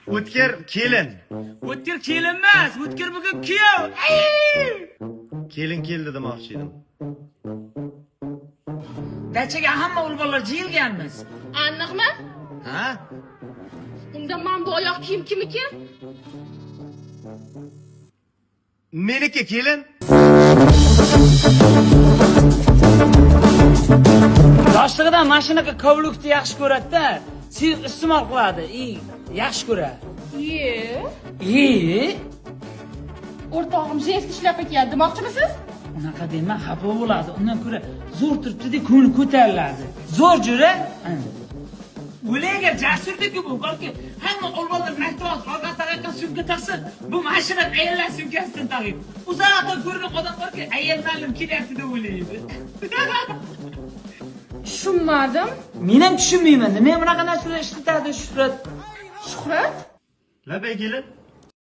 O'tkir kelin. O'tkir kelin emas, o'tkir bugun kuyov. Kelin keldi demoqchi edim. Dachaga hamma o'g'il jiyilganmiz. Aniqmi? Ha? Unda men bu oyoq kiyim kimniki? Meniki kelin. Yoshligidan mashinaga kovlukni yaxshi ko'radi-da, sevib iste'mol qiladi. Yaxshi ko'radi. O'rtog'im jeski ishlab ekan, demoqchimisiz? Unaqa dema, xafa bo'ladi. Undan ko'ra zo'r turibdi-da, ko'ngli ko'tariladi. Zo'r jura. O'laga jasurdiki bu, balki hamma o'g'illar maktab orqa tarafga sumka taqsa, bu mashina ayollar sumkasidan taqib. Uzoqda ko'rinib odamlarga ayol ma'lum kelyapti deb o'ylaydi. Tushunmadim. Men ham tushunmayman. Nima bunaqa narsalar ishlatadi Shuhrat? Shuhrat? Labay kelin.